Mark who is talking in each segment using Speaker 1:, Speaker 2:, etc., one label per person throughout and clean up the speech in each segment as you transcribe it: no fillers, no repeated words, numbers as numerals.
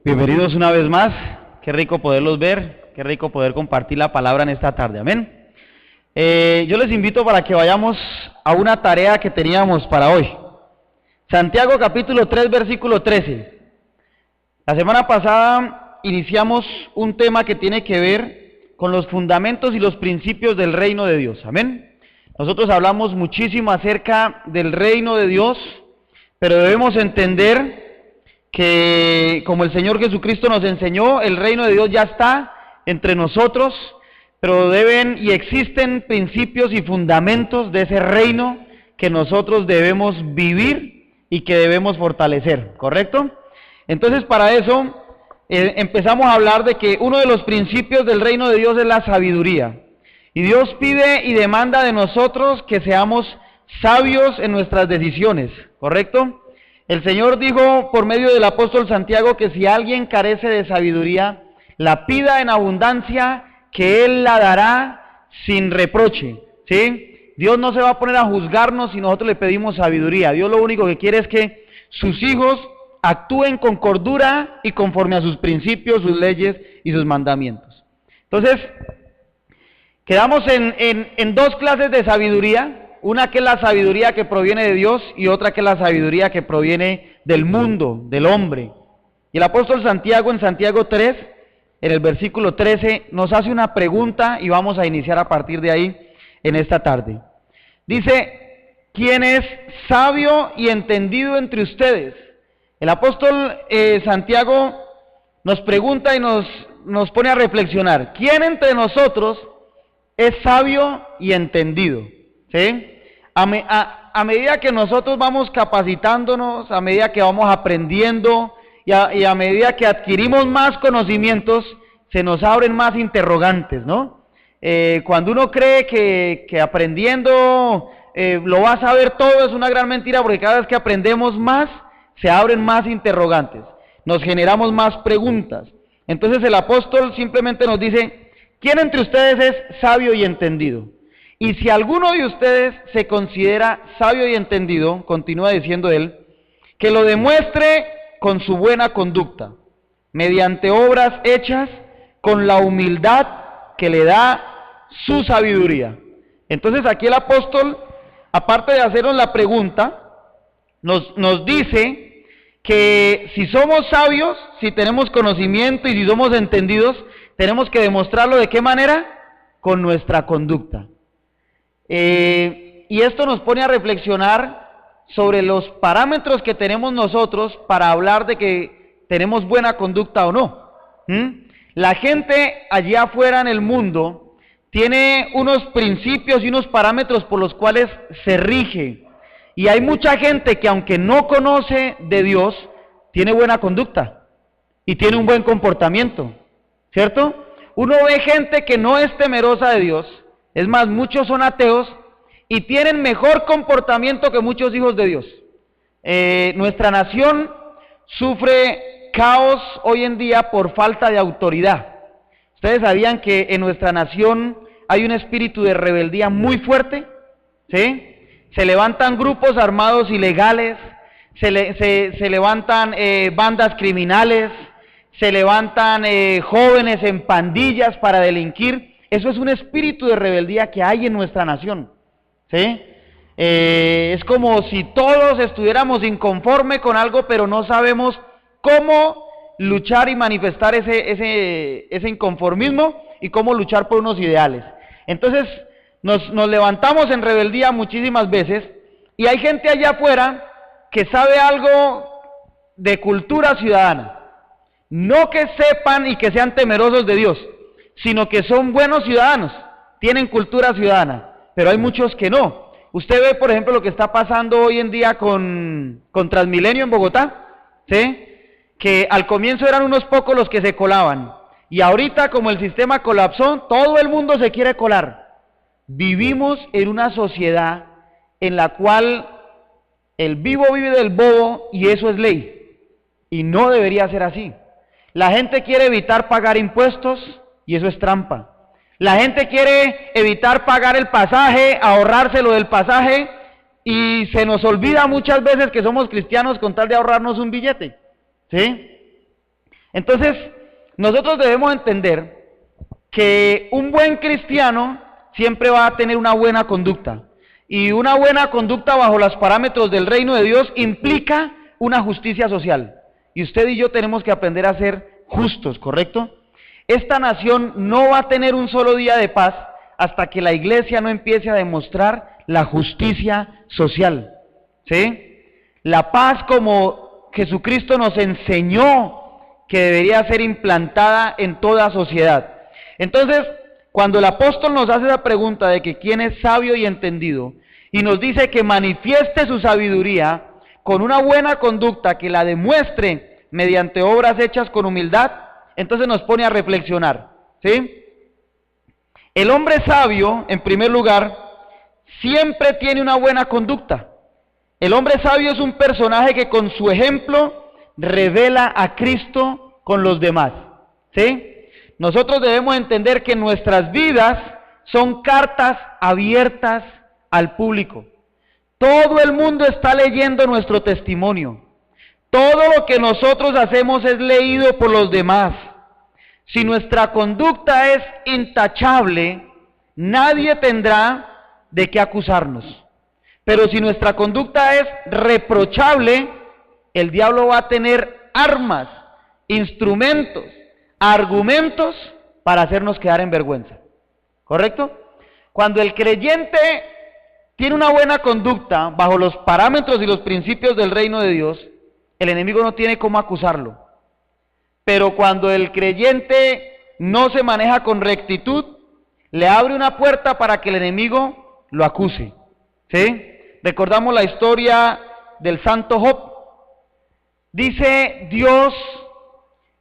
Speaker 1: Bienvenidos una vez más, qué rico poderlos ver, qué rico poder compartir la palabra en esta tarde, amén. Yo les invito para que vayamos a una tarea que teníamos para hoy. Santiago capítulo 3, versículo 13. La semana pasada iniciamos un tema que tiene que ver con los fundamentos y los principios del reino de Dios, amén. Nosotros hablamos muchísimo acerca del reino de Dios, pero debemos entender que, como el Señor Jesucristo nos enseñó, el reino de Dios ya está entre nosotros, pero deben y existen principios y fundamentos de ese reino que nosotros debemos vivir y que debemos fortalecer, ¿correcto? Entonces, para eso empezamos a hablar de que uno de los principios del reino de Dios es la sabiduría. Y Dios pide y demanda de nosotros que seamos sabios en nuestras decisiones, ¿correcto? El Señor dijo por medio del apóstol Santiago que si alguien carece de sabiduría, la pida en abundancia, que Él la dará sin reproche, ¿sí? Dios no se va a poner a juzgarnos si nosotros le pedimos sabiduría. Dios lo único que quiere es que sus hijos actúen con cordura y conforme a sus principios, sus leyes y sus mandamientos. Entonces, quedamos en dos clases de sabiduría. Una que es la sabiduría que proviene de Dios y otra que es la sabiduría que proviene del mundo, del hombre. Y el apóstol Santiago en Santiago 3, en el versículo 13, nos hace una pregunta y vamos a iniciar a partir de ahí en esta tarde. Dice, ¿quién es sabio y entendido entre ustedes? El apóstol Santiago nos pregunta y nos pone a reflexionar. ¿Quién entre nosotros es sabio y entendido? ¿Sí? A medida que nosotros vamos capacitándonos, a medida que vamos aprendiendo y a medida que adquirimos más conocimientos, se nos abren más interrogantes, ¿no? Cuando uno cree que aprendiendo lo va a saber todo, es una gran mentira, porque cada vez que aprendemos más, se abren más interrogantes, nos generamos más preguntas. Entonces el apóstol simplemente nos dice, ¿quién entre ustedes es sabio y entendido? Y si alguno de ustedes se considera sabio y entendido, continúa diciendo él, que lo demuestre con su buena conducta, mediante obras hechas con la humildad que le da su sabiduría. Entonces aquí el apóstol, aparte de hacernos la pregunta, nos dice que si somos sabios, si tenemos conocimiento y si somos entendidos, tenemos que demostrarlo ¿de qué manera? Con nuestra conducta. Y esto nos pone a reflexionar sobre los parámetros que tenemos nosotros para hablar de que tenemos buena conducta o no. La gente allá afuera en el mundo tiene unos principios y unos parámetros por los cuales se rige. Y hay mucha gente que aunque no conoce de Dios, tiene buena conducta y tiene un buen comportamiento, ¿cierto? Uno ve gente que no es temerosa de Dios. Es más, muchos son ateos y tienen mejor comportamiento que muchos hijos de Dios. Nuestra nación sufre caos hoy en día por falta de autoridad. ¿Ustedes sabían que en nuestra nación hay un espíritu de rebeldía muy fuerte? ¿Sí? Se levantan grupos armados ilegales, se levantan bandas criminales, se levantan jóvenes en pandillas para delinquir. Eso es un espíritu de rebeldía que hay en nuestra nación, ¿sí? Es como si todos estuviéramos inconformes con algo, pero no sabemos cómo luchar y manifestar ese inconformismo y cómo luchar por unos ideales. Entonces, nos levantamos en rebeldía muchísimas veces y hay gente allá afuera que sabe algo de cultura ciudadana. No que sepan y que sean temerosos de Dios, sino que son buenos ciudadanos, tienen cultura ciudadana, pero hay muchos que no. Usted ve, por ejemplo, lo que está pasando hoy en día con Transmilenio en Bogotá, ¿sí? Que al comienzo eran unos pocos los que se colaban, y ahorita como el sistema colapsó, todo el mundo se quiere colar. Vivimos en una sociedad en la cual el vivo vive del bobo y eso es ley, y no debería ser así. La gente quiere evitar pagar impuestos, y eso es trampa. La gente quiere evitar pagar el pasaje, ahorrárselo del pasaje, y se nos olvida muchas veces que somos cristianos con tal de ahorrarnos un billete, ¿sí? Entonces, nosotros debemos entender que un buen cristiano siempre va a tener una buena conducta. Y una buena conducta bajo los parámetros del reino de Dios implica una justicia social. Y usted y yo tenemos que aprender a ser justos, ¿correcto? Esta nación no va a tener un solo día de paz hasta que la iglesia no empiece a demostrar la justicia social, ¿sí? La paz como Jesucristo nos enseñó que debería ser implantada en toda sociedad. Entonces, cuando el apóstol nos hace la pregunta de que quién es sabio y entendido, y nos dice que manifieste su sabiduría con una buena conducta, que la demuestre mediante obras hechas con humildad, entonces nos pone a reflexionar, ¿sí? El hombre sabio, en primer lugar, siempre tiene una buena conducta. El hombre sabio es un personaje que con su ejemplo revela a Cristo con los demás, ¿sí? Nosotros debemos entender que nuestras vidas son cartas abiertas al público. Todo el mundo está leyendo nuestro testimonio. Todo lo que nosotros hacemos es leído por los demás. Si nuestra conducta es intachable, nadie tendrá de qué acusarnos. Pero si nuestra conducta es reprochable, el diablo va a tener armas, instrumentos, argumentos para hacernos quedar en vergüenza. ¿Correcto? Cuando el creyente tiene una buena conducta bajo los parámetros y los principios del reino de Dios, el enemigo no tiene cómo acusarlo. Pero cuando el creyente no se maneja con rectitud, le abre una puerta para que el enemigo lo acuse, ¿sí? Recordamos la historia del santo Job. Dice Dios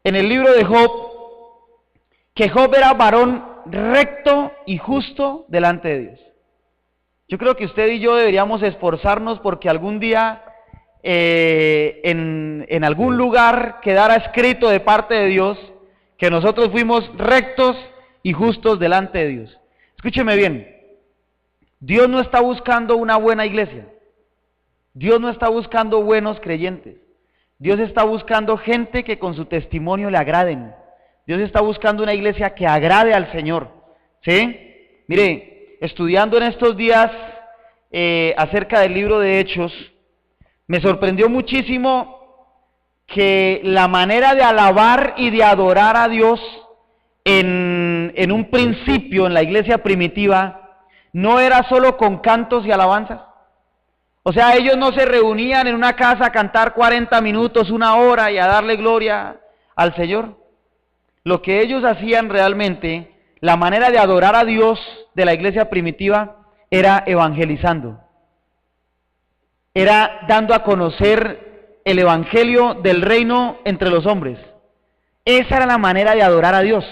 Speaker 1: en el libro de Job que Job era varón recto y justo delante de Dios. Yo creo que usted y yo deberíamos esforzarnos porque algún día en algún lugar quedara escrito de parte de Dios que nosotros fuimos rectos y justos delante de Dios. Escúcheme bien, Dios no está buscando una buena iglesia, Dios no está buscando buenos creyentes, Dios está buscando gente que con su testimonio le agraden, Dios está buscando una iglesia que agrade al Señor, ¿sí? Mire, estudiando en estos días acerca del libro de Hechos, me sorprendió muchísimo que la manera de alabar y de adorar a Dios en un principio en la iglesia primitiva no era solo con cantos y alabanzas. O sea, ellos no se reunían en una casa a cantar 40 minutos, una hora y a darle gloria al Señor. Lo que ellos hacían realmente, la manera de adorar a Dios de la iglesia primitiva era evangelizando. Era dando a conocer el evangelio del reino entre los hombres. Esa era la manera de adorar a Dios.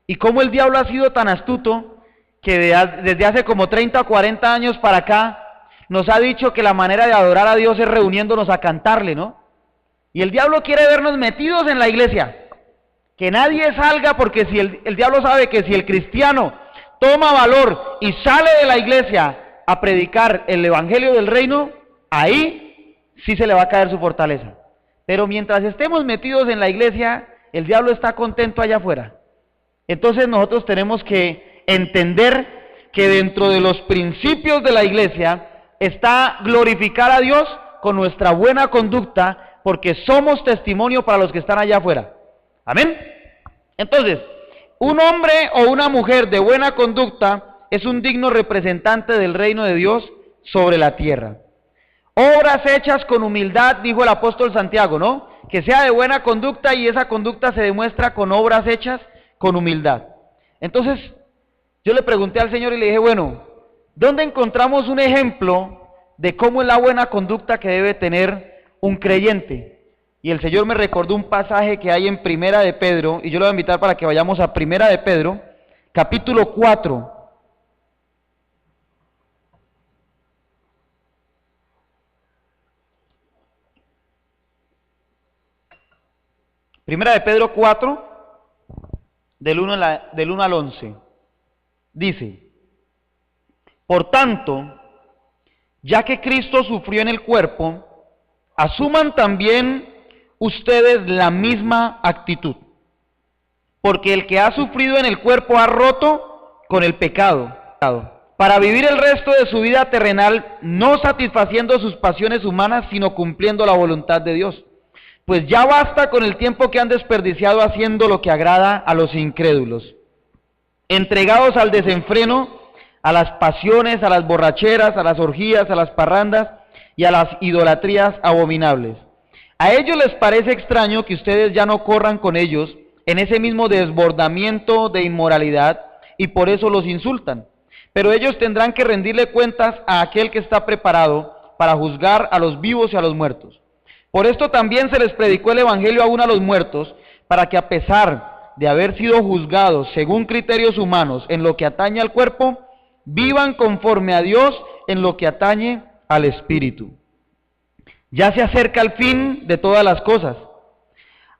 Speaker 1: Y cómo el diablo ha sido tan astuto que desde hace como 30 o 40 años para acá nos ha dicho que la manera de adorar a Dios es reuniéndonos a cantarle, ¿no? Y el diablo quiere vernos metidos en la iglesia. Que nadie salga porque si el diablo sabe que si el cristiano toma valor y sale de la iglesia a predicar el evangelio del reino, ahí sí se le va a caer su fortaleza. Pero mientras estemos metidos en la iglesia, el diablo está contento allá afuera. Entonces nosotros tenemos que entender que dentro de los principios de la iglesia está glorificar a Dios con nuestra buena conducta, porque somos testimonio para los que están allá afuera. ¿Amén? Entonces, un hombre o una mujer de buena conducta es un digno representante del reino de Dios sobre la tierra. Obras hechas con humildad, dijo el apóstol Santiago, ¿no? Que sea de buena conducta y esa conducta se demuestra con obras hechas con humildad. Entonces, yo le pregunté al Señor y le dije, bueno, ¿dónde encontramos un ejemplo de cómo es la buena conducta que debe tener un creyente? Y el Señor me recordó un pasaje que hay en Primera de Pedro, y yo lo voy a invitar para que vayamos a Primera de Pedro, capítulo 4. Primera de Pedro 4, del 1 al 11, dice: por tanto, ya que Cristo sufrió en el cuerpo, asuman también ustedes la misma actitud. Porque el que ha sufrido en el cuerpo ha roto con el pecado, para vivir el resto de su vida terrenal, no satisfaciendo sus pasiones humanas, sino cumpliendo la voluntad de Dios. Pues ya basta con el tiempo que han desperdiciado haciendo lo que agrada a los incrédulos, entregados al desenfreno, a las pasiones, a las borracheras, a las orgías, a las parrandas y a las idolatrías abominables. A ellos les parece extraño que ustedes ya no corran con ellos en ese mismo desbordamiento de inmoralidad y por eso los insultan. Pero ellos tendrán que rendirle cuentas a aquel que está preparado para juzgar a los vivos y a los muertos. Por esto también se les predicó el evangelio aún a los muertos, para que a pesar de haber sido juzgados según criterios humanos en lo que atañe al cuerpo, vivan conforme a Dios en lo que atañe al espíritu. Ya se acerca el fin de todas las cosas.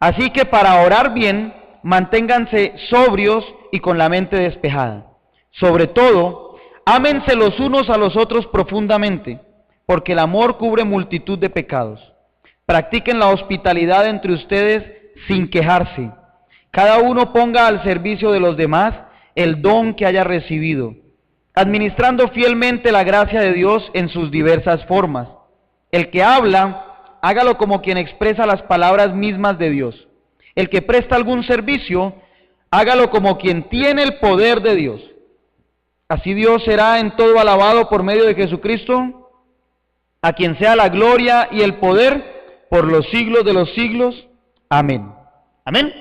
Speaker 1: Así que para orar bien, manténganse sobrios y con la mente despejada. Sobre todo, ámense los unos a los otros profundamente, porque el amor cubre multitud de pecados. Practiquen la hospitalidad entre ustedes sin quejarse. Cada uno ponga al servicio de los demás el don que haya recibido, administrando fielmente la gracia de Dios en sus diversas formas. El que habla, hágalo como quien expresa las palabras mismas de Dios. El que presta algún servicio, hágalo como quien tiene el poder de Dios. Así Dios será en todo alabado por medio de Jesucristo, a quien sea la gloria y el poder por los siglos de los siglos. Amén. Amén.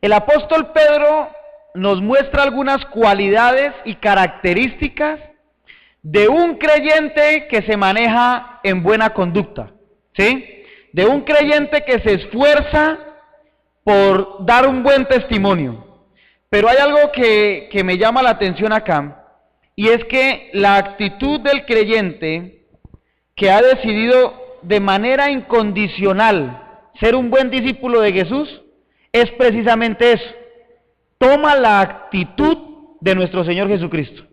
Speaker 1: El apóstol Pedro nos muestra algunas cualidades y características de un creyente que se maneja en buena conducta, ¿sí? De un creyente que se esfuerza por dar un buen testimonio. Pero hay algo que me llama la atención acá, y es que la actitud del creyente que ha decidido de manera incondicional ser un buen discípulo de Jesús es precisamente eso. Toma la actitud de nuestro Señor Jesucristo.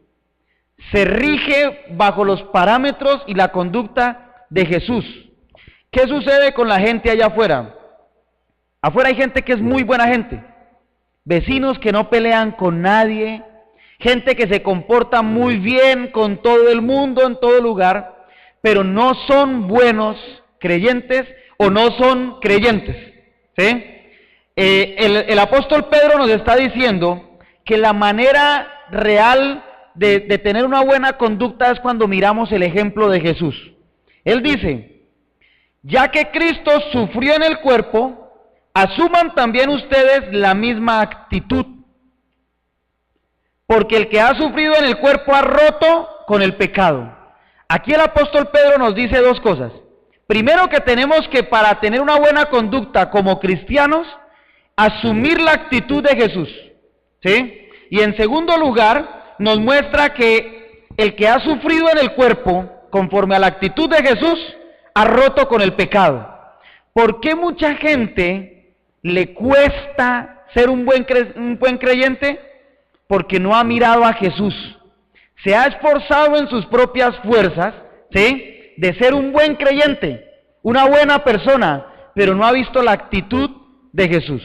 Speaker 1: Se rige bajo los parámetros y la conducta de Jesús. ¿Qué sucede con la gente allá afuera? Afuera hay gente que es muy buena gente, vecinos que no pelean con nadie, gente que se comporta muy bien con todo el mundo en todo lugar, pero no son buenos creyentes o no son creyentes, ¿sí? El apóstol Pedro nos está diciendo que la manera real de tener una buena conducta es cuando miramos el ejemplo de Jesús. Él dice, ya que Cristo sufrió en el cuerpo, asuman también ustedes la misma actitud, porque el que ha sufrido en el cuerpo ha roto con el pecado. Aquí el apóstol Pedro nos dice dos cosas. Primero, que tenemos que, para tener una buena conducta como cristianos, asumir la actitud de Jesús, ¿sí? Y en segundo lugar, nos muestra que el que ha sufrido en el cuerpo, conforme a la actitud de Jesús, ha roto con el pecado. ¿Por qué mucha gente le cuesta ser un buen creyente? Porque no ha mirado a Jesús. Se ha esforzado en sus propias fuerzas, ¿sí?, de ser un buen creyente, una buena persona, pero no ha visto la actitud de Jesús.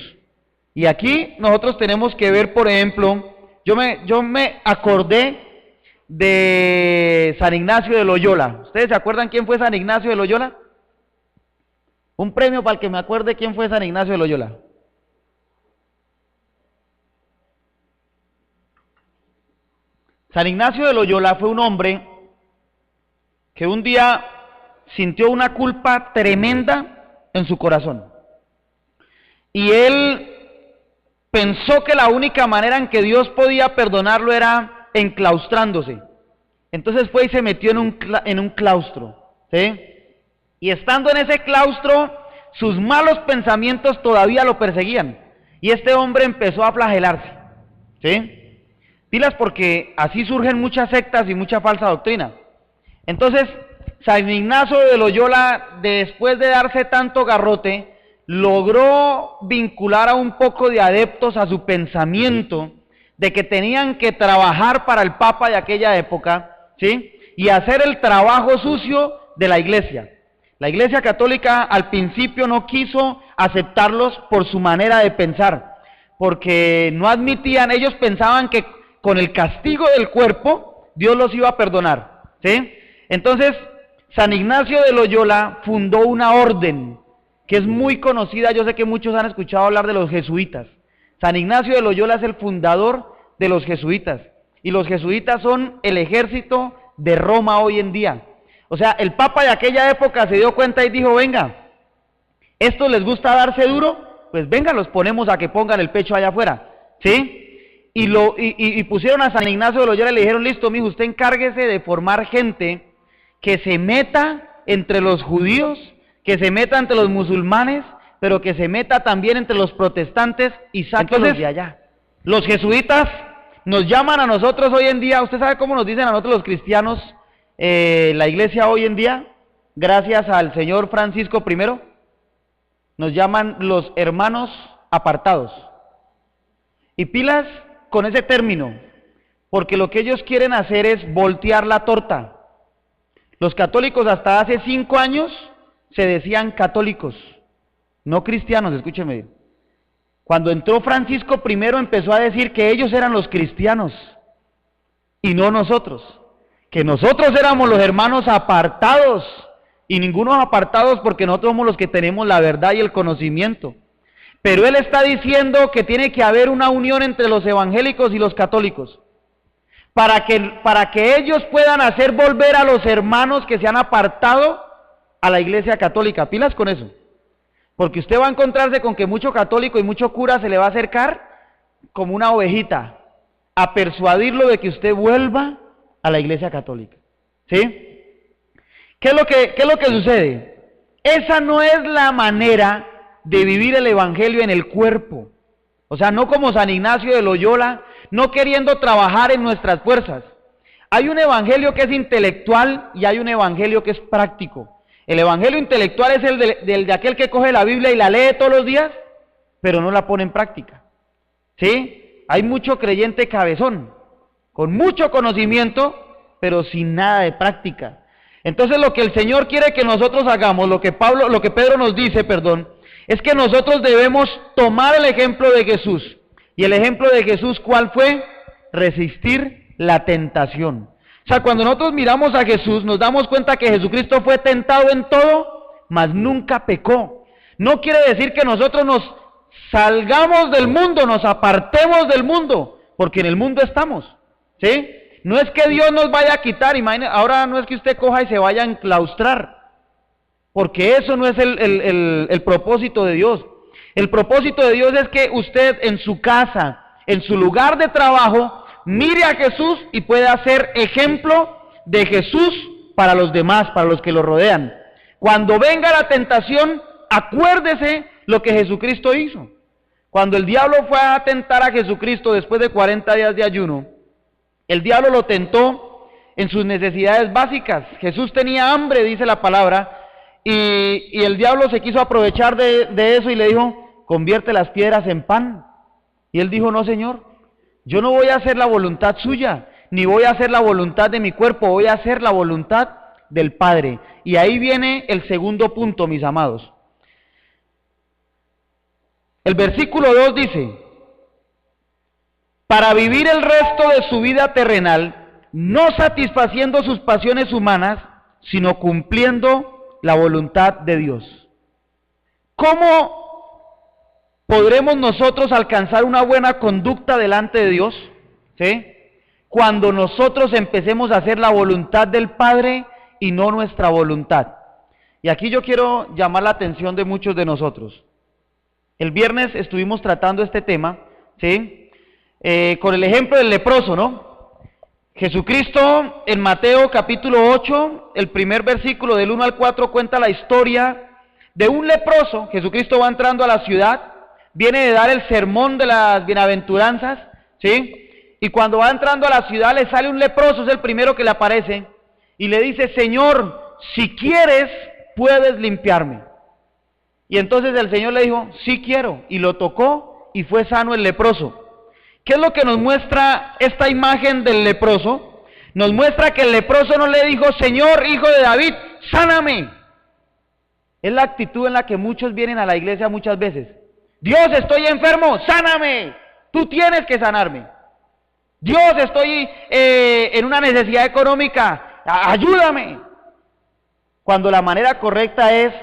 Speaker 1: Y aquí nosotros tenemos que ver, por ejemplo, yo me acordé de San Ignacio de Loyola. ¿Ustedes se acuerdan quién fue San Ignacio de Loyola? Un premio para el que me acuerde quién fue San Ignacio de Loyola. San Ignacio de Loyola fue un hombre que un día sintió una culpa tremenda en su corazón. Y él pensó que la única manera en que Dios podía perdonarlo era enclaustrándose. Entonces fue y se metió en un claustro, ¿sí? Y estando en ese claustro, sus malos pensamientos todavía lo perseguían. Y este hombre empezó a flagelarse, ¿sí? Pilas, porque así surgen muchas sectas y mucha falsa doctrina. Entonces, San Ignacio de Loyola, después de darse tanto garrote, logró vincular a un poco de adeptos a su pensamiento de que tenían que trabajar para el Papa de aquella época, ¿sí?, y hacer el trabajo sucio de la Iglesia. La Iglesia Católica al principio no quiso aceptarlos por su manera de pensar, porque no admitían, ellos pensaban que con el castigo del cuerpo Dios los iba a perdonar, ¿sí? Entonces, San Ignacio de Loyola fundó una orden que es muy conocida, yo sé que muchos han escuchado hablar de los jesuitas. San Ignacio de Loyola es el fundador de los jesuitas, y los jesuitas son el ejército de Roma hoy en día. O sea, el Papa de aquella época se dio cuenta y dijo, venga, ¿esto les gusta darse duro? Pues venga, los ponemos a que pongan el pecho allá afuera, ¿sí? Y pusieron a San Ignacio de Loyola y le dijeron, listo, mijo, usted encárguese de formar gente que se meta entre los judíos, que se meta entre los musulmanes, pero que se meta también entre los protestantes y sáquelos de allá. Los jesuitas nos llaman a nosotros hoy en día, ¿usted sabe cómo nos dicen a nosotros los cristianos, la iglesia hoy en día? Gracias al Señor Francisco I, nos llaman los hermanos apartados. Y pilas con ese término, porque lo que ellos quieren hacer es voltear la torta. Los católicos hasta hace 5 años se decían católicos, no cristianos, escúcheme bien. Cuando entró Francisco I empezó a decir que ellos eran los cristianos y no nosotros, que nosotros éramos los hermanos apartados, y ninguno apartados porque nosotros somos los que tenemos la verdad y el conocimiento. Pero él está diciendo que tiene que haber una unión entre los evangélicos y los católicos, para que ellos puedan hacer volver a los hermanos que se han apartado a la iglesia católica. Pilas con eso, porque usted va a encontrarse con que mucho católico y mucho cura se le va a acercar como una ovejita a persuadirlo de que usted vuelva a la iglesia católica, ¿sí? ¿Qué es lo que sucede? Esa no es la manera de vivir el evangelio en el cuerpo. O sea, no como San Ignacio de Loyola, no queriendo trabajar en nuestras fuerzas. Hay un evangelio que es intelectual y hay un evangelio que es práctico. El evangelio intelectual es el de aquel que coge la Biblia y la lee todos los días, pero no la pone en práctica, ¿sí? Hay mucho creyente cabezón, con mucho conocimiento, pero sin nada de práctica. Entonces lo que el Señor quiere que nosotros hagamos, lo que Pedro nos dice, es que nosotros debemos tomar el ejemplo de Jesús. Y el ejemplo de Jesús, ¿cuál fue? Resistir la tentación. O sea, cuando nosotros miramos a Jesús, nos damos cuenta que Jesucristo fue tentado en todo, mas nunca pecó. No quiere decir que nosotros nos salgamos del mundo, nos apartemos del mundo, porque en el mundo estamos, ¿sí? No es que Dios nos vaya a quitar, imagínese, ahora no es que usted coja y se vaya a enclaustrar, porque eso no es el propósito de Dios. El propósito de Dios es que usted en su casa, en su lugar de trabajo, mire a Jesús y pueda ser ejemplo de Jesús para los demás, para los que lo rodean. Cuando venga la tentación, acuérdese lo que Jesucristo hizo. Cuando el diablo fue a tentar a Jesucristo después de 40 días de ayuno, el diablo lo tentó en sus necesidades básicas. Jesús tenía hambre, dice la palabra, y el diablo se quiso aprovechar de eso y le dijo, convierte las piedras en pan. Y él dijo, no, Señor, yo no voy a hacer la voluntad suya, ni voy a hacer la voluntad de mi cuerpo, voy a hacer la voluntad del Padre. Y ahí viene el segundo punto, mis amados. El versículo 2 dice, para vivir el resto de su vida terrenal, no satisfaciendo sus pasiones humanas, sino cumpliendo la voluntad de Dios. ¿Cómo podremos nosotros alcanzar una buena conducta delante de Dios? ¿Sí? Cuando nosotros empecemos a hacer la voluntad del Padre y no nuestra voluntad. Y aquí yo quiero llamar la atención de muchos de nosotros. El viernes estuvimos tratando este tema, ¿sí? Con el ejemplo del leproso, ¿no? Jesucristo en Mateo capítulo 8, el primer versículo del 1 al 4 cuenta la historia de un leproso. Jesucristo va entrando a la ciudad, viene de dar el sermón de las bienaventuranzas, ¿sí? Y cuando va entrando a la ciudad le sale un leproso, es el primero que le aparece, y le dice, Señor, si quieres, puedes limpiarme. Y entonces el Señor le dijo, sí quiero, y lo tocó y fue sano el leproso. ¿Qué es lo que nos muestra esta imagen del leproso? Nos muestra que el leproso no le dijo, Señor, hijo de David, sáname. Es la actitud en la que muchos vienen a la iglesia muchas veces. Dios, estoy enfermo, sáname. Tú tienes que sanarme. Dios, estoy en una necesidad económica, ayúdame. Cuando la manera correcta es,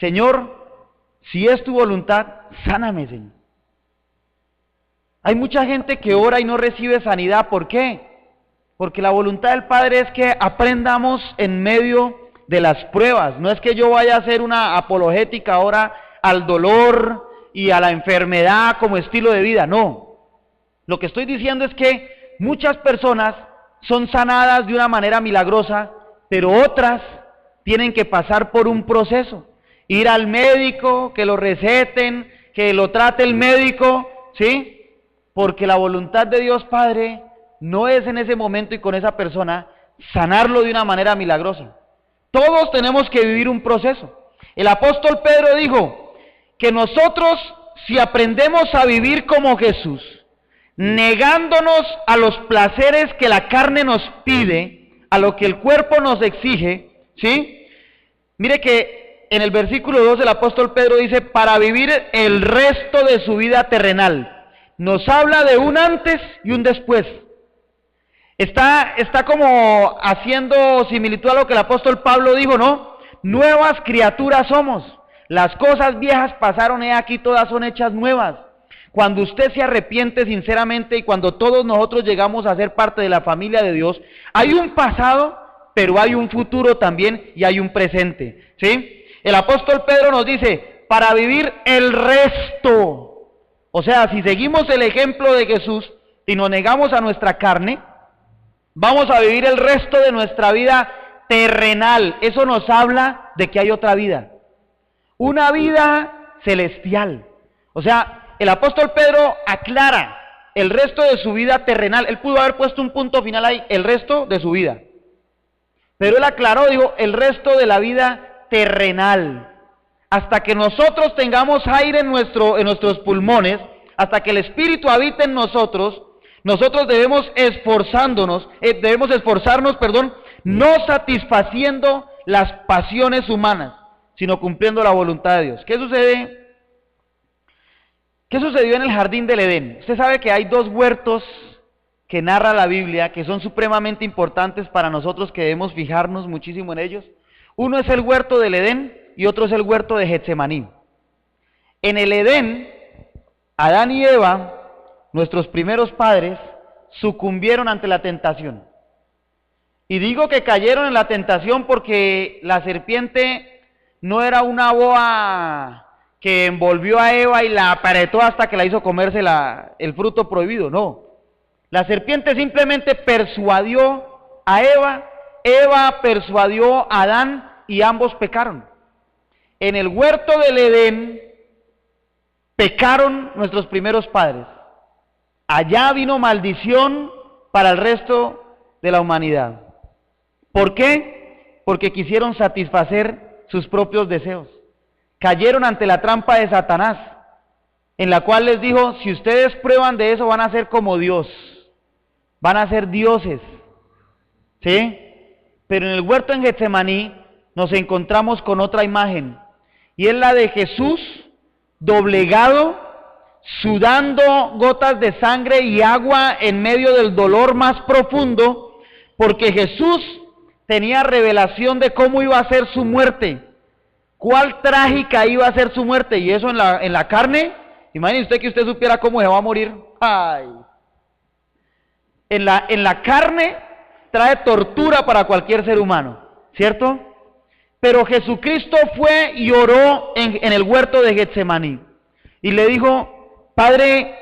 Speaker 1: Señor, si es tu voluntad, sáname, Señor. Hay mucha gente que ora y no recibe sanidad. ¿Por qué? Porque la voluntad del Padre es que aprendamos en medio de las pruebas. No es que yo vaya a hacer una apologética ahora al dolor y a la enfermedad como estilo de vida, no. Lo que estoy diciendo es que muchas personas son sanadas de una manera milagrosa, pero otras tienen que pasar por un proceso. Ir al médico, que lo receten, que lo trate el médico, ¿sí? Porque la voluntad de Dios Padre no es en ese momento y con esa persona sanarlo de una manera milagrosa. Todos tenemos que vivir un proceso. El apóstol Pedro dijo que nosotros, si aprendemos a vivir como Jesús, negándonos a los placeres que la carne nos pide, a lo que el cuerpo nos exige, ¿sí? Mire que en el versículo 2 el apóstol Pedro dice, para vivir el resto de su vida terrenal. Nos habla de un antes y un después. Está como haciendo similitud a lo que el apóstol Pablo dijo, ¿no? Nuevas criaturas somos. Las cosas viejas pasaron, he aquí todas son hechas nuevas. Cuando usted se arrepiente sinceramente y cuando todos nosotros llegamos a ser parte de la familia de Dios, hay un pasado, pero hay un futuro también y hay un presente, ¿sí? El apóstol Pedro nos dice, para vivir el resto. O sea, si seguimos el ejemplo de Jesús y nos negamos a nuestra carne, vamos a vivir el resto de nuestra vida terrenal. Eso nos habla de que hay otra vida, una vida celestial. O sea, el apóstol Pedro aclara el resto de su vida terrenal. Él pudo haber puesto un punto final ahí, el resto de su vida. Pero él aclaró, dijo, el resto de la vida terrenal. Hasta que nosotros tengamos aire en nuestros pulmones, hasta que el Espíritu habite en nosotros, nosotros debemos esforzarnos, no satisfaciendo las pasiones humanas, sino cumpliendo la voluntad de Dios. ¿Qué sucede? ¿Qué sucedió en el jardín del Edén? Usted sabe que hay dos huertos que narra la Biblia, que son supremamente importantes para nosotros, que debemos fijarnos muchísimo en ellos. Uno es el huerto del Edén y otro es el huerto de Getsemaní. En el Edén, Adán y Eva, nuestros primeros padres, sucumbieron ante la tentación. Y digo que cayeron en la tentación porque la serpiente no era una boa que envolvió a Eva y la apretó hasta que la hizo comerse el fruto prohibido, no. La serpiente simplemente persuadió a Eva, Eva persuadió a Adán y ambos pecaron. En el huerto del Edén pecaron nuestros primeros padres. Allá vino maldición para el resto de la humanidad. ¿Por qué? Porque quisieron satisfacer sus propios deseos. Cayeron ante la trampa de Satanás, en la cual les dijo, si ustedes prueban de eso van a ser como Dios, van a ser dioses, ¿sí? Pero en el huerto en Getsemaní nos encontramos con otra imagen, y es la de Jesús doblegado, sudando gotas de sangre y agua en medio del dolor más profundo, porque Jesús tenía revelación de cómo iba a ser su muerte, cuál trágica iba a ser su muerte, y eso en la carne. Imagínese usted que usted supiera cómo se va a morir. Ay. En la carne trae tortura para cualquier ser humano, ¿cierto? Pero Jesucristo fue y oró en el huerto de Getsemaní y le dijo, Padre,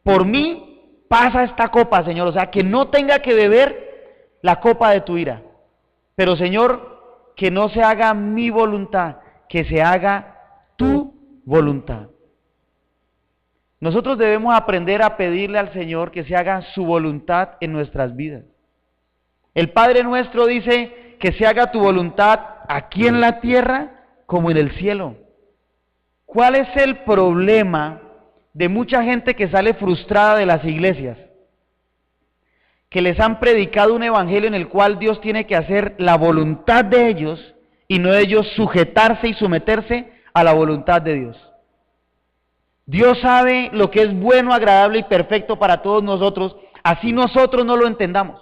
Speaker 1: por mí pasa esta copa, Señor, o sea, que no tenga que beber la copa de tu ira, pero Señor, que no se haga mi voluntad, que se haga tu voluntad. Nosotros debemos aprender a pedirle al Señor que se haga su voluntad en nuestras vidas. El Padre nuestro dice que se haga tu voluntad aquí en la tierra como en el cielo. ¿Cuál es el problema de mucha gente que sale frustrada de las iglesias? Que les han predicado un evangelio en el cual Dios tiene que hacer la voluntad de ellos y no ellos sujetarse y someterse a la voluntad de Dios. Dios sabe lo que es bueno, agradable y perfecto para todos nosotros, así nosotros no lo entendamos.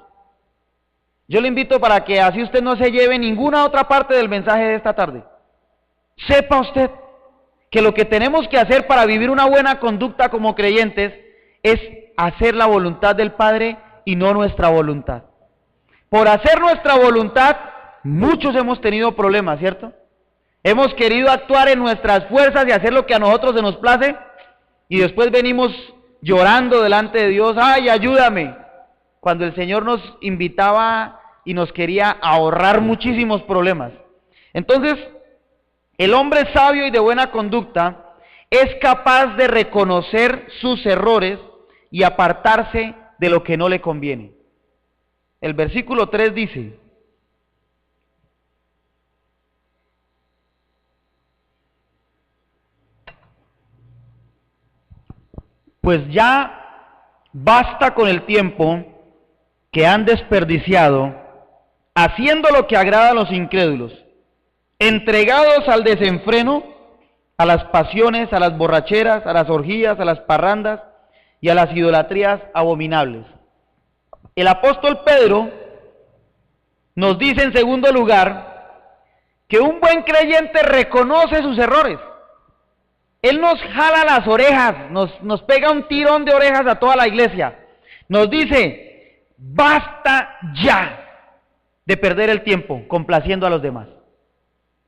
Speaker 1: Yo le invito para que así usted no se lleve ninguna otra parte del mensaje de esta tarde. Sepa usted que lo que tenemos que hacer para vivir una buena conducta como creyentes es hacer la voluntad del Padre y no nuestra voluntad. Por hacer nuestra voluntad, muchos hemos tenido problemas, ¿cierto? Hemos querido actuar en nuestras fuerzas y hacer lo que a nosotros se nos place, y después venimos llorando delante de Dios, ¡ay, ayúdame! Cuando el Señor nos invitaba y nos quería ahorrar muchísimos problemas. Entonces, el hombre sabio y de buena conducta es capaz de reconocer sus errores y apartarse de lo que no le conviene. El versículo 3 dice: pues ya basta con el tiempo que han desperdiciado haciendo lo que agrada a los incrédulos, entregados al desenfreno, a las pasiones, a las borracheras, a las orgías, a las parrandas y a las idolatrías abominables. El apóstol Pedro nos dice en segundo lugar que un buen creyente reconoce sus errores. Él nos jala las orejas, nos pega un tirón de orejas a toda la iglesia. Nos dice: basta ya de perder el tiempo complaciendo a los demás.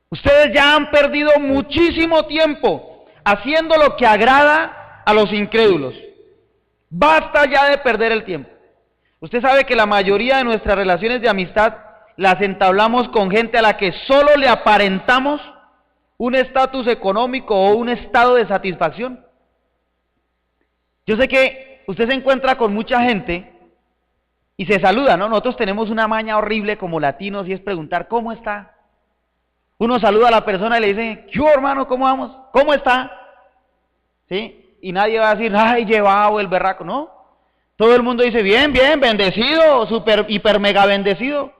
Speaker 1: Ustedes ya han perdido muchísimo tiempo haciendo lo que agrada a los incrédulos. Basta ya de perder el tiempo. Usted sabe que la mayoría de nuestras relaciones de amistad las entablamos con gente a la que solo le aparentamos un estatus económico o un estado de satisfacción. Yo sé que usted se encuentra con mucha gente y se saluda, ¿no? Nosotros tenemos una maña horrible como latinos y es preguntar: ¿cómo está? Uno saluda a la persona y le dice: ¿qué hermano? ¿Cómo vamos? ¿Cómo está? ¿Sí? Y nadie va a decir: ay, llevado el berraco, ¿no? Todo el mundo dice: bien, bien, bendecido, super, hiper, mega bendecido.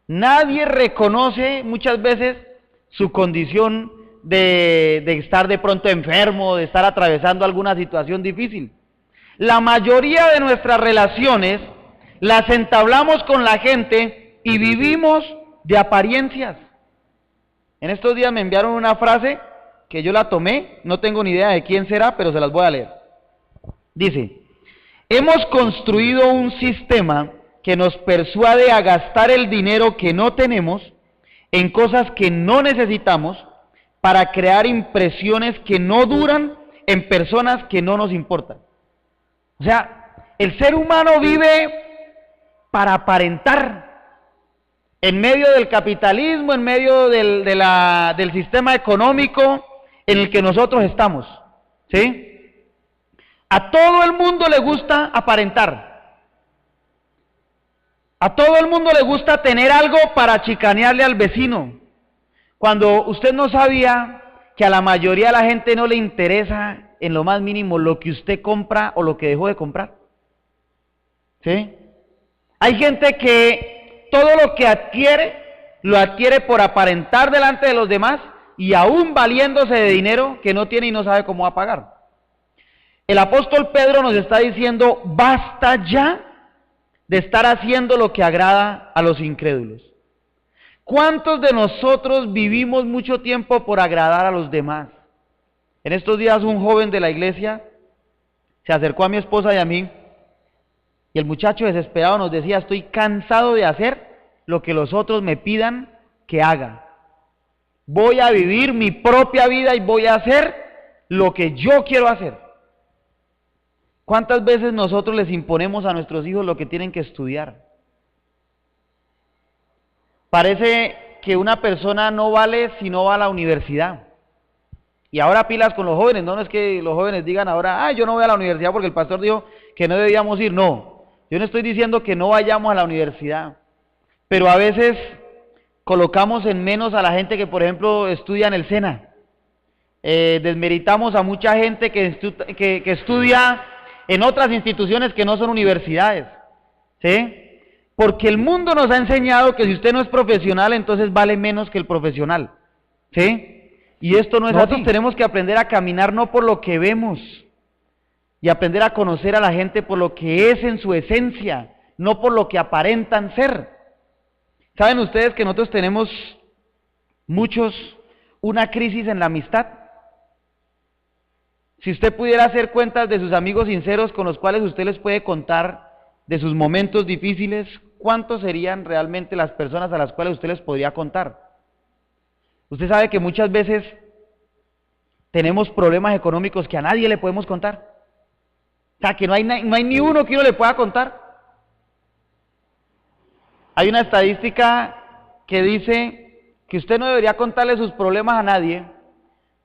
Speaker 1: Nadie reconoce muchas veces su condición de estar de pronto enfermo, de estar atravesando alguna situación difícil. La mayoría de nuestras relaciones las entablamos con la gente y vivimos de apariencias. En estos días me enviaron una frase que yo la tomé, no tengo ni idea de quién será, pero se las voy a leer. Dice: hemos construido un sistema que nos persuade a gastar el dinero que no tenemos en cosas que no necesitamos para crear impresiones que no duran en personas que no nos importan. O sea, el ser humano vive para aparentar. En medio del capitalismo, en medio del sistema económico en el que nosotros estamos, ¿sí? A todo el mundo le gusta aparentar. A todo el mundo le gusta tener algo para chicanearle al vecino, cuando usted no sabía que a la mayoría de la gente no le interesa en lo más mínimo lo que usted compra o lo que dejó de comprar. ¿Sí? Hay gente que todo lo que adquiere, lo adquiere por aparentar delante de los demás y aún valiéndose de dinero que no tiene y no sabe cómo va a pagar. El apóstol Pedro nos está diciendo: basta ya de estar haciendo lo que agrada a los incrédulos. ¿Cuántos de nosotros vivimos mucho tiempo por agradar a los demás? En estos días un joven de la iglesia se acercó a mi esposa y a mí, y el muchacho desesperado nos decía: estoy cansado de hacer lo que los otros me pidan que haga. Voy a vivir mi propia vida y voy a hacer lo que yo quiero hacer. ¿Cuántas veces nosotros les imponemos a nuestros hijos lo que tienen que estudiar? Parece que una persona no vale si no va a la universidad. Y ahora pilas con los jóvenes, no es que los jóvenes digan ahora: yo no voy a la universidad porque el pastor dijo que no debíamos ir. No, yo no estoy diciendo que no vayamos a la universidad, pero a veces colocamos en menos a la gente que, por ejemplo, estudia en el SENA. Desmeritamos a mucha gente que estudia en otras instituciones que no son universidades, ¿sí? Porque el mundo nos ha enseñado que si usted no es profesional, entonces vale menos que el profesional. ¿Sí? Y esto no es así. Nosotros tenemos que aprender a caminar no por lo que vemos, y aprender a conocer a la gente por lo que es en su esencia, no por lo que aparentan ser. ¿Saben ustedes que nosotros tenemos muchos una crisis en la amistad? Si usted pudiera hacer cuentas de sus amigos sinceros con los cuales usted les puede contar de sus momentos difíciles, ¿cuántos serían realmente las personas a las cuales usted les podría contar? Usted sabe que muchas veces tenemos problemas económicos que a nadie le podemos contar. O sea, que no hay ni uno que uno le pueda contar. Hay una estadística que dice que usted no debería contarle sus problemas a nadie,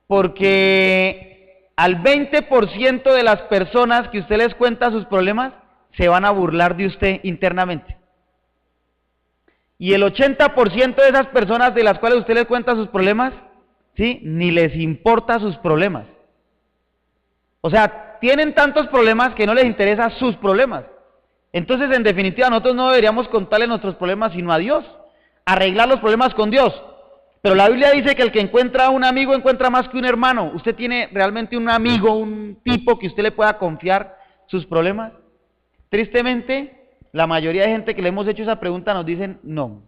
Speaker 1: porque al 20% de las personas que usted les cuenta sus problemas se van a burlar de usted internamente. Y el 80% de esas personas de las cuales usted les cuenta sus problemas, ¿sí?, ni les importa sus problemas. O sea, tienen tantos problemas que no les interesan sus problemas. Entonces, en definitiva, nosotros no deberíamos contarle nuestros problemas sino a Dios, arreglar los problemas con Dios. Pero la Biblia dice que el que encuentra un amigo encuentra más que un hermano. ¿Usted tiene realmente un amigo, un tipo que usted le pueda confiar sus problemas? Tristemente, la mayoría de gente que le hemos hecho esa pregunta nos dicen no.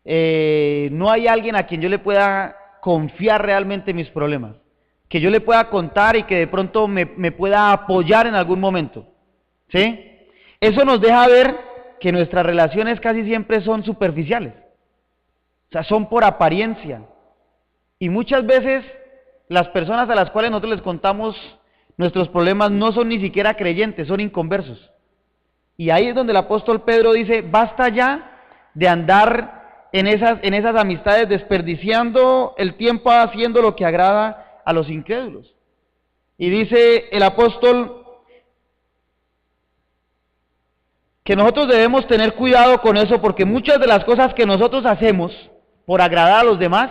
Speaker 1: No hay alguien a quien yo le pueda confiar realmente mis problemas, que yo le pueda contar y que de pronto me pueda apoyar en algún momento. ¿Sí? Eso nos deja ver que nuestras relaciones casi siempre son superficiales. O sea, son por apariencia. Y muchas veces las personas a las cuales nosotros les contamos nuestros problemas no son ni siquiera creyentes, son inconversos. Y ahí es donde el apóstol Pedro dice, basta ya de andar en esas amistades desperdiciando el tiempo haciendo lo que agrada a los incrédulos. Y dice el apóstol que nosotros debemos tener cuidado con eso, porque muchas de las cosas que nosotros hacemos por agradar a los demás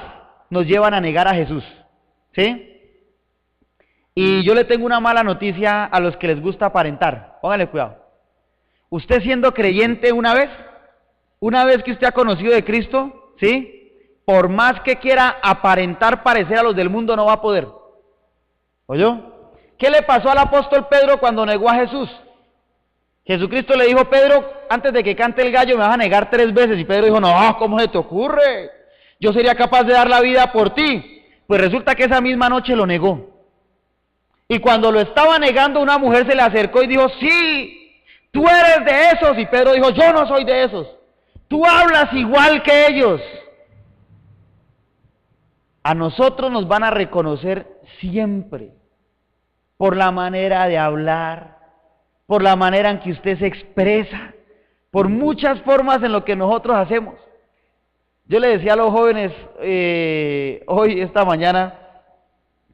Speaker 1: nos llevan a negar a Jesús, ¿sí? Y yo le tengo una mala noticia a los que les gusta aparentar, póngale cuidado. Usted siendo creyente una vez que usted ha conocido de Cristo, ¿sí?, por más que quiera aparentar parecer a los del mundo no va a poder. ¿Oyó? ¿Qué le pasó al apóstol Pedro cuando negó a Jesús? Jesucristo le dijo, Pedro, antes de que cante el gallo me vas a negar 3 veces. Y Pedro dijo, no, ¿cómo se te ocurre? Yo sería capaz de dar la vida por ti. Pues resulta que esa misma noche lo negó. Y cuando lo estaba negando, una mujer se le acercó y dijo, sí, tú eres de esos. Y Pedro dijo, yo no soy de esos. Tú hablas igual que ellos. A nosotros nos van a reconocer siempre por la manera de hablar, por la manera en que usted se expresa, por muchas formas en lo que nosotros hacemos. Yo le decía a los jóvenes hoy, esta mañana,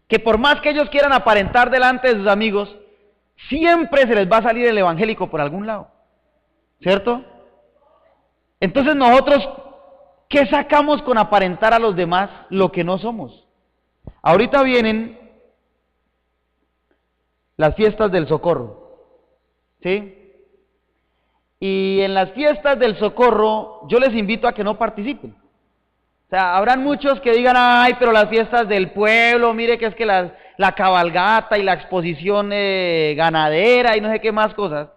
Speaker 1: que por más que ellos quieran aparentar delante de sus amigos, siempre se les va a salir el evangélico por algún lado, ¿cierto? Entonces nosotros, ¿qué sacamos con aparentar a los demás lo que no somos? Ahorita vienen las fiestas del Socorro, ¿sí? Y en las fiestas del Socorro yo les invito a que no participen. O sea, habrán muchos que digan, ay, pero las fiestas del pueblo, mire que es que la cabalgata y la exposición ganadera y no sé qué más cosas.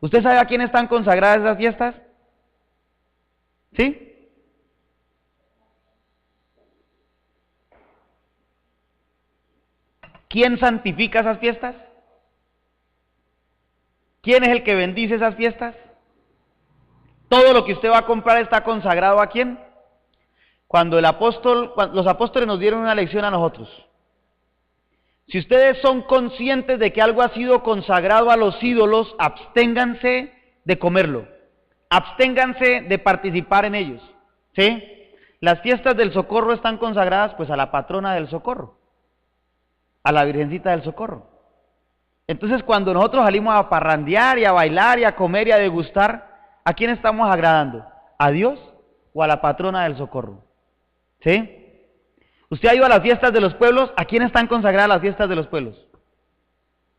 Speaker 1: ¿Usted sabe a quién están consagradas esas fiestas? ¿Sí? ¿Quién santifica esas fiestas? ¿Quién es el que bendice esas fiestas? Todo lo que usted va a comprar está consagrado ¿a quién? Cuando los apóstoles nos dieron una lección a nosotros. Si ustedes son conscientes de que algo ha sido consagrado a los ídolos, absténganse de comerlo. Absténganse de participar en ellos, ¿sí? Las fiestas del Socorro están consagradas pues a la patrona del Socorro, a la Virgencita del Socorro. Entonces cuando nosotros salimos a parrandear y a bailar y a comer y a degustar, ¿a quién estamos agradando? ¿A Dios o a la patrona del Socorro? ¿Sí? ¿Usted ha ido a las fiestas de los pueblos? ¿A quién están consagradas las fiestas de los pueblos?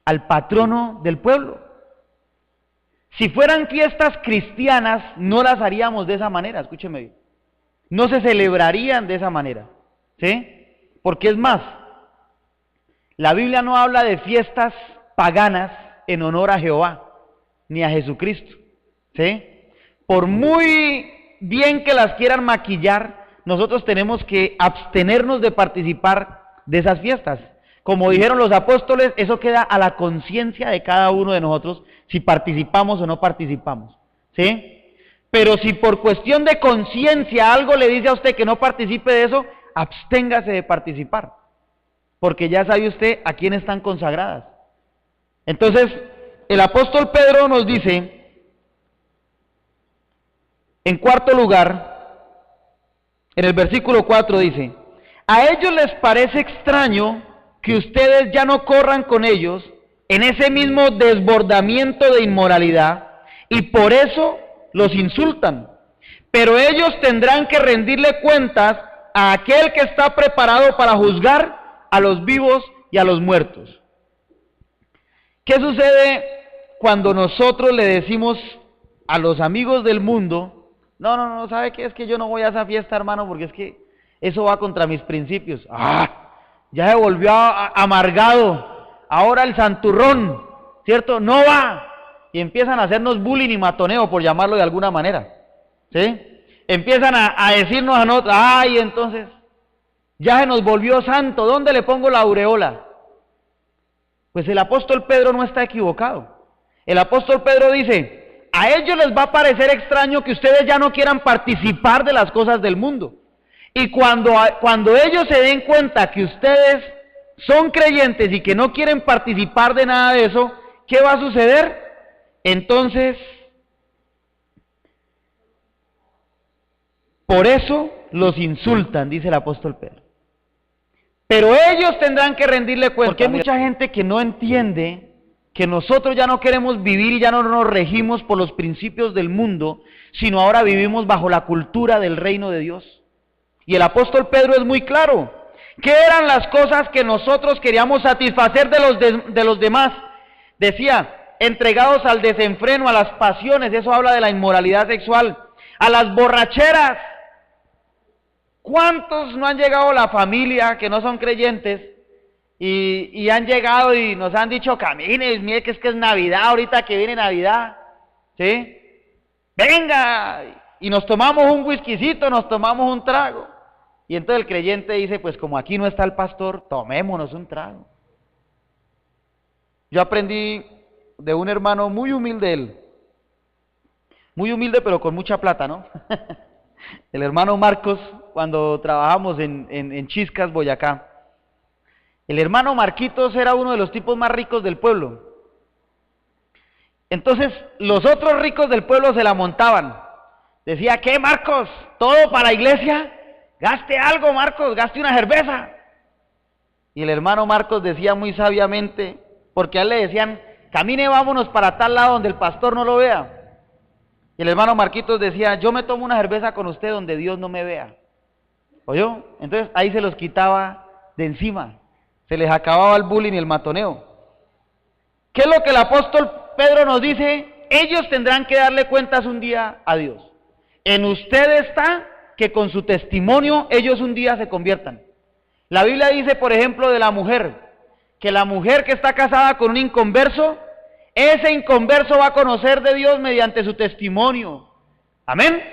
Speaker 1: Al patrono del pueblo. Si fueran fiestas cristianas, no las haríamos de esa manera, escúcheme bien. No se celebrarían de esa manera, ¿sí? Porque es más, la Biblia no habla de fiestas paganas en honor a Jehová, ni a Jesucristo, ¿sí? Por muy bien que las quieran maquillar, nosotros tenemos que abstenernos de participar de esas fiestas. Como dijeron los apóstoles, eso queda a la conciencia de cada uno de nosotros si participamos o no participamos, ¿sí? Pero si por cuestión de conciencia algo le dice a usted que no participe de eso, absténgase de participar, porque ya sabe usted a quién están consagradas. Entonces, el apóstol Pedro nos dice, en cuarto lugar, en el versículo 4 dice, a ellos les parece extraño que ustedes ya no corran con ellos en ese mismo desbordamiento de inmoralidad y por eso los insultan. Pero ellos tendrán que rendirle cuentas a aquel que está preparado para juzgar a los vivos y a los muertos. ¿Qué sucede cuando nosotros le decimos a los amigos del mundo, no, ¿sabe qué? Es que yo no voy a esa fiesta, hermano, porque es que eso va contra mis principios. Ya se volvió amargado, ahora el santurrón, ¿cierto? No va. Y empiezan a hacernos bullying y matoneo, por llamarlo de alguna manera, ¿sí? Empiezan a decirnos a nosotros, entonces, ya se nos volvió santo, ¿dónde le pongo la aureola? Pues el apóstol Pedro no está equivocado. El apóstol Pedro dice, a ellos les va a parecer extraño que ustedes ya no quieran participar de las cosas del mundo. Y cuando ellos se den cuenta que ustedes son creyentes y que no quieren participar de nada de eso, ¿qué va a suceder? Entonces, por eso los insultan, dice el apóstol Pedro. Pero ellos tendrán que rendirle cuenta. Porque hay mucha gente que no entiende que nosotros ya no queremos vivir y ya no nos regimos por los principios del mundo, sino ahora vivimos bajo la cultura del reino de Dios. Y el apóstol Pedro es muy claro. ¿Qué eran las cosas que nosotros queríamos satisfacer de los demás? Decía, entregados al desenfreno, a las pasiones, eso habla de la inmoralidad sexual, a las borracheras. ¿Cuántos no han llegado a la familia que no son creyentes y han llegado y nos han dicho, camine, mire que es Navidad, ahorita que viene Navidad, ¿sí? Venga, y nos tomamos un whiskycito, nos tomamos un trago. Y entonces el creyente dice, pues como aquí no está el pastor, tomémonos un trago. Yo aprendí de un hermano muy humilde él, muy humilde pero con mucha plata, ¿no? El hermano Marcos, cuando trabajamos en Chiscas, Boyacá. El hermano Marquitos era uno de los tipos más ricos del pueblo. Entonces los otros ricos del pueblo se la montaban. Decía, ¿qué, Marcos? ¿Todo para la iglesia? Gaste algo, Marcos, gaste una cerveza. Y el hermano Marcos decía muy sabiamente, porque a él le decían, camine, vámonos para tal lado donde el pastor no lo vea. Y el hermano Marquitos decía, yo me tomo una cerveza con usted donde Dios no me vea. ¿Oyó? Entonces ahí se los quitaba de encima, se les acababa el bullying y el matoneo. ¿Qué es lo que el apóstol Pedro nos dice? Ellos tendrán que darle cuentas un día a Dios. En usted está que con su testimonio ellos un día se conviertan. La Biblia dice, por ejemplo, de la mujer, que la mujer que está casada con un inconverso, ese inconverso va a conocer de Dios mediante su testimonio. Amén.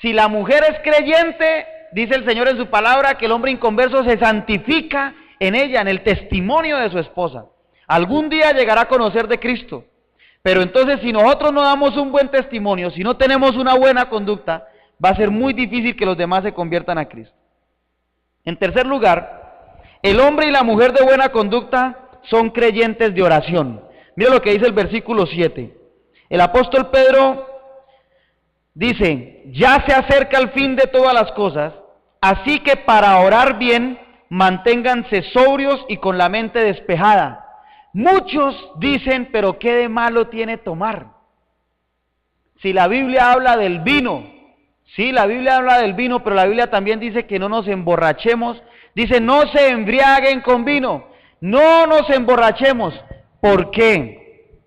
Speaker 1: Si la mujer es creyente, dice el Señor en su palabra, que el hombre inconverso se santifica en ella, en el testimonio de su esposa. Algún día llegará a conocer de Cristo. Pero entonces si nosotros no damos un buen testimonio, si no tenemos una buena conducta, va a ser muy difícil que los demás se conviertan a Cristo. En tercer lugar, el hombre y la mujer de buena conducta son creyentes de oración. Mira lo que dice el versículo 7. El apóstol Pedro dice, ya se acerca el fin de todas las cosas, así que para orar bien, manténganse sobrios y con la mente despejada. Muchos dicen, pero ¿qué de malo tiene tomar? Si la Biblia habla del vino, sí, la Biblia habla del vino, pero la Biblia también dice que no nos emborrachemos. Dice, no se embriaguen con vino, no nos emborrachemos. ¿Por qué?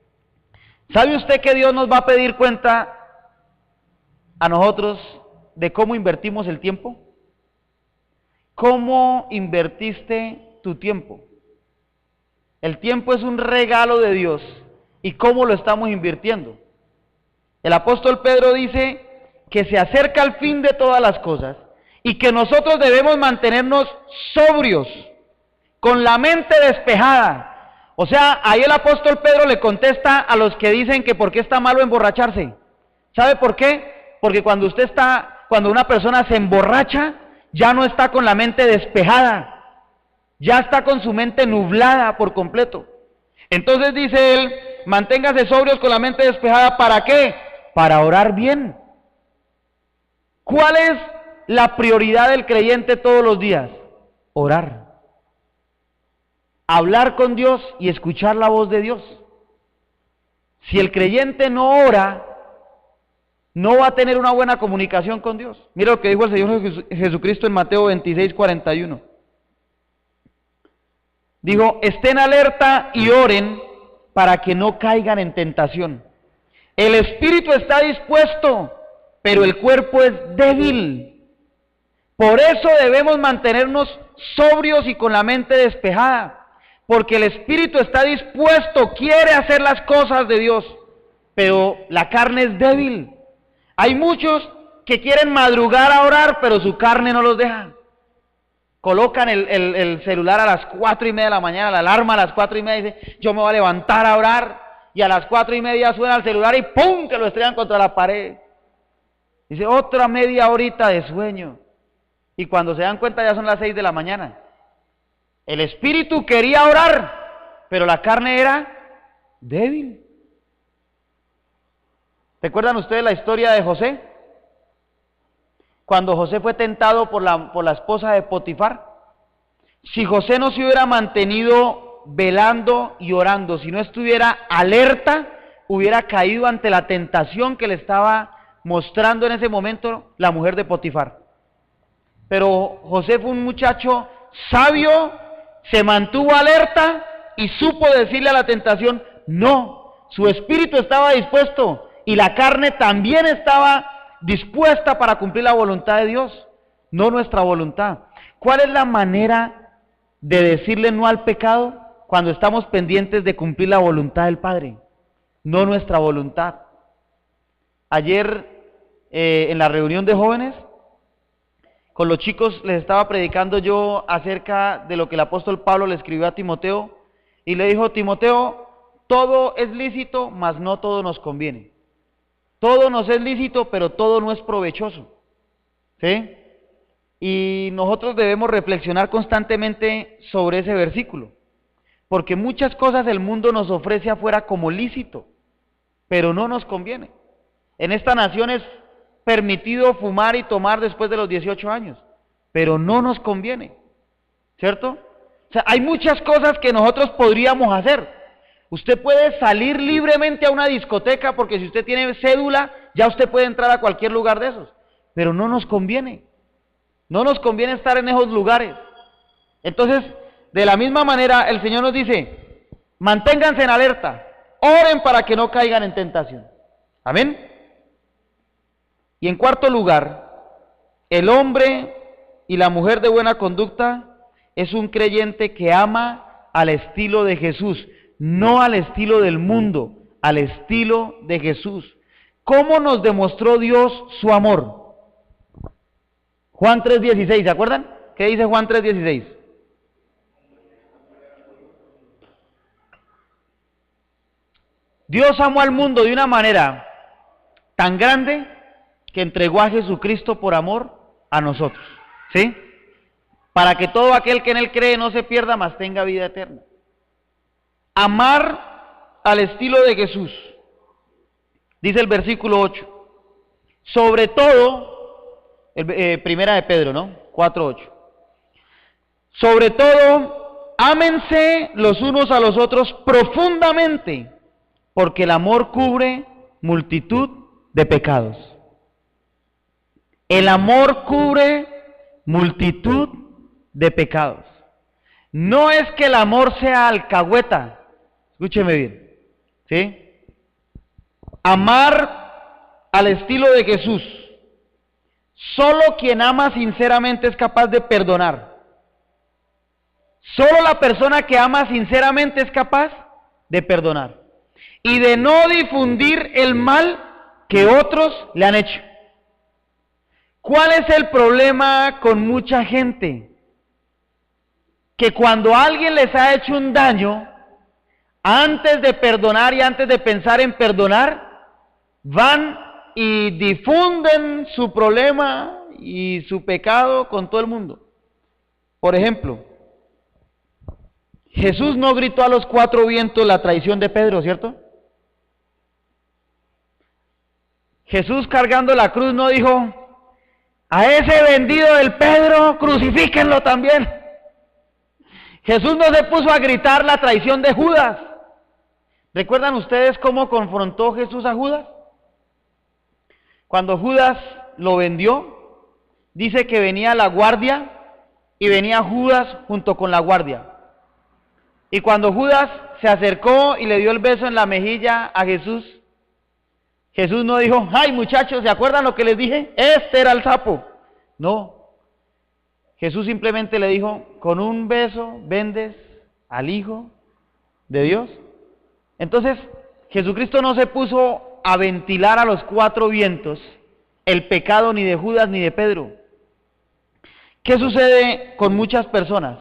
Speaker 1: ¿Sabe usted que Dios nos va a pedir cuenta a nosotros de cómo invertimos el tiempo? ¿Cómo invertiste tu tiempo? El tiempo es un regalo de Dios. ¿Y cómo lo estamos invirtiendo? El apóstol Pedro dice que se acerca el fin de todas las cosas y que nosotros debemos mantenernos sobrios, con la mente despejada. O sea, ahí el apóstol Pedro le contesta a los que dicen que por qué está malo emborracharse. ¿Sabe por qué? Porque cuando una persona se emborracha, ya no está con la mente despejada, ya está con su mente nublada por completo. Entonces dice él, manténgase sobrios con la mente despejada, ¿para qué? Para orar bien. ¿Cuál es la prioridad del creyente todos los días? Orar. Hablar con Dios y escuchar la voz de Dios. Si el creyente no ora, no va a tener una buena comunicación con Dios. Mira lo que dijo el Señor Jesucristo en Mateo 26:41. Dijo, estén alerta y oren para que no caigan en tentación. El espíritu está dispuesto, pero el cuerpo es débil. Por eso debemos mantenernos sobrios y con la mente despejada. Porque el espíritu está dispuesto, quiere hacer las cosas de Dios, pero la carne es débil. Hay muchos que quieren madrugar a orar, pero su carne no los deja. Colocan el celular a las 4:30 de la mañana, la alarma a las 4:30, y dice, yo me voy a levantar a orar, y a las 4:30 suena el celular y ¡pum!, que lo estrellan contra la pared. Dice, otra media horita de sueño, y cuando se dan cuenta ya son las 6 de la mañana. El espíritu quería orar, pero la carne era débil. ¿Recuerdan ustedes la historia de José? Cuando José fue tentado por la esposa de Potifar. Si José no se hubiera mantenido velando y orando, si no estuviera alerta, hubiera caído ante la tentación que le estaba mostrando en ese momento la mujer de Potifar. Pero José fue un muchacho sabio, se mantuvo alerta y supo decirle a la tentación, no. Su espíritu estaba dispuesto y la carne también estaba dispuesta para cumplir la voluntad de Dios, no nuestra voluntad. ¿Cuál es la manera de decirle no al pecado? Cuando estamos pendientes de cumplir la voluntad del Padre, no nuestra voluntad. Ayer en la reunión de jóvenes, con los chicos les estaba predicando yo acerca de lo que el apóstol Pablo le escribió a Timoteo, y le dijo, Timoteo, todo es lícito, mas no todo nos conviene. Todo nos es lícito, pero todo no es provechoso. ¿Sí? Y nosotros debemos reflexionar constantemente sobre ese versículo, porque muchas cosas el mundo nos ofrece afuera como lícito, pero no nos conviene. En esta nación es permitido fumar y tomar después de los 18 años, pero no nos conviene, ¿cierto? O sea, hay muchas cosas que nosotros podríamos hacer. Usted puede salir libremente a una discoteca, porque si usted tiene cédula, ya usted puede entrar a cualquier lugar de esos, pero no nos conviene. No nos conviene estar en esos lugares. Entonces, de la misma manera, el Señor nos dice, manténganse en alerta, oren para que no caigan en tentación. Amén. Y en cuarto lugar, el hombre y la mujer de buena conducta es un creyente que ama al estilo de Jesús, no al estilo del mundo, al estilo de Jesús. ¿Cómo nos demostró Dios su amor? Juan 3:16, ¿se acuerdan? ¿Qué dice Juan 3:16? Dios amó al mundo de una manera tan grande que entregó a Jesucristo por amor a nosotros, ¿sí? Para que todo aquel que en Él cree no se pierda, mas tenga vida eterna. Amar al estilo de Jesús. Dice el versículo 8. Sobre todo, primera de Pedro, ¿no? 4:8. Sobre todo, ámense los unos a los otros profundamente, porque el amor cubre multitud de pecados. El amor cubre multitud de pecados. No es que el amor sea alcahueta, escúcheme bien, ¿sí? amar al estilo de Jesús. Solo quien ama sinceramente es capaz de perdonar. Solo la persona que ama sinceramente es capaz de perdonar y de no difundir el mal que otros le han hecho. ¿Cuál es el problema con mucha gente? Que cuando alguien les ha hecho un daño, antes de perdonar y antes de pensar en perdonar, van y difunden su problema y su pecado con todo el mundo. Por ejemplo, Jesús no gritó a los 4 vientos la traición de Pedro, ¿cierto? Jesús cargando la cruz no dijo: a ese vendido del Pedro, crucifíquenlo también. Jesús no se puso a gritar la traición de Judas. ¿Recuerdan ustedes cómo confrontó Jesús a Judas? Cuando Judas lo vendió, dice que venía la guardia y venía Judas junto con la guardia. Y cuando Judas se acercó y le dio el beso en la mejilla a Jesús, Jesús no dijo: ay muchachos, ¿se acuerdan lo que les dije? Este era el sapo. No. Jesús simplemente le dijo: con un beso vendes al Hijo de Dios. Entonces, Jesucristo no se puso a ventilar a los 4 vientos el pecado ni de Judas ni de Pedro. ¿Qué sucede con muchas personas?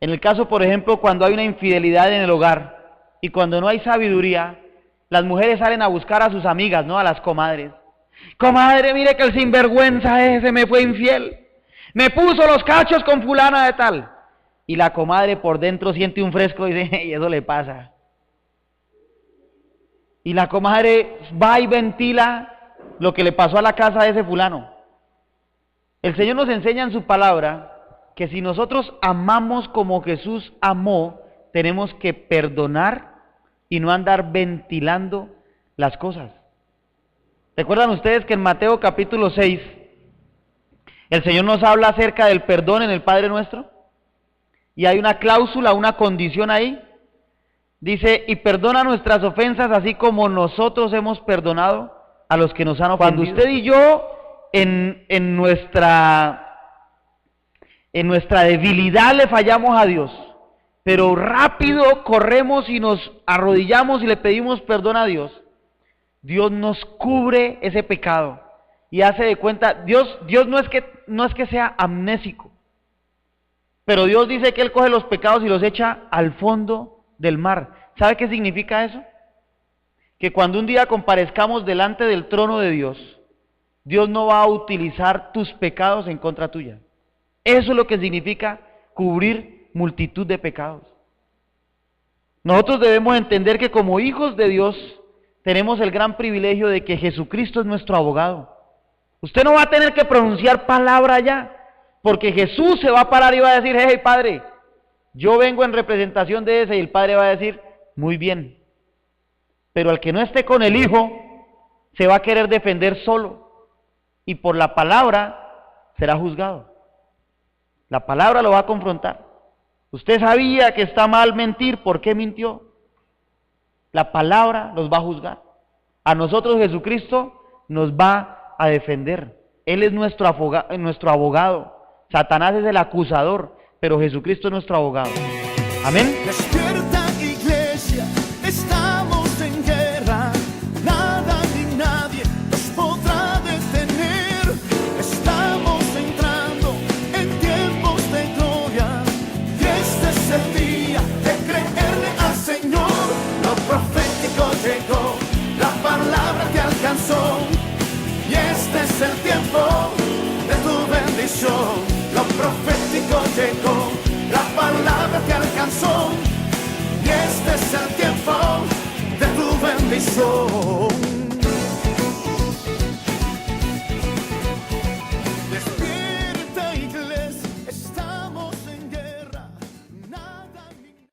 Speaker 1: En el caso, por ejemplo, cuando hay una infidelidad en el hogar y cuando no hay sabiduría, las mujeres salen a buscar a sus amigas, ¿no? A las comadres. Comadre, mire que el sinvergüenza ese me fue infiel. Me puso los cachos con fulana de tal. Y la comadre por dentro siente un fresco y dice: y eso le pasa. Y la comadre va y ventila lo que le pasó a la casa de ese fulano. El Señor nos enseña en su palabra que si nosotros amamos como Jesús amó, tenemos que perdonar y no andar ventilando las cosas. ¿Recuerdan ustedes que en Mateo capítulo 6, el Señor nos habla acerca del perdón en el Padre Nuestro? Y hay una cláusula, una condición ahí. Dice: y perdona nuestras ofensas así como nosotros hemos perdonado a los que nos han ofendido. Cuando usted y yo en nuestra debilidad le fallamos a Dios, pero rápido corremos y nos arrodillamos y le pedimos perdón a Dios, Dios nos cubre ese pecado y hace de cuenta, Dios no es que sea amnésico, pero Dios dice que Él coge los pecados y los echa al fondo del mar. ¿Sabe qué significa eso? Que cuando un día comparezcamos delante del trono de Dios, Dios no va a utilizar tus pecados en contra tuya. Eso es lo que significa cubrir multitud de pecados. Nosotros debemos entender que como hijos de Dios tenemos el gran privilegio de que Jesucristo es nuestro abogado. Usted no va a tener que pronunciar palabra ya, porque Jesús se va a parar y va a decir: hey Padre, yo vengo en representación de ese, y el Padre va a decir: muy bien. Pero al que no esté con el Hijo, se va a querer defender solo, y por la palabra será juzgado. La palabra lo va a confrontar. Usted sabía que está mal mentir, ¿por qué mintió? La palabra los va a juzgar. A nosotros Jesucristo nos va a defender. Él es nuestro abogado. Satanás es el acusador, pero Jesucristo es nuestro abogado. Amén.
Speaker 2: Despierta, iglesia, estamos en guerra. Nada ni nadie nos podrá detener. Estamos entrando en tiempos de gloria. Y este es el día de creerle al Señor. Lo profético llegó, la palabra te alcanzó. Y este es el tiempo de tu bendición. Lo profético llegó, la palabra te alcanzó, y este es el tiempo de tu bendición.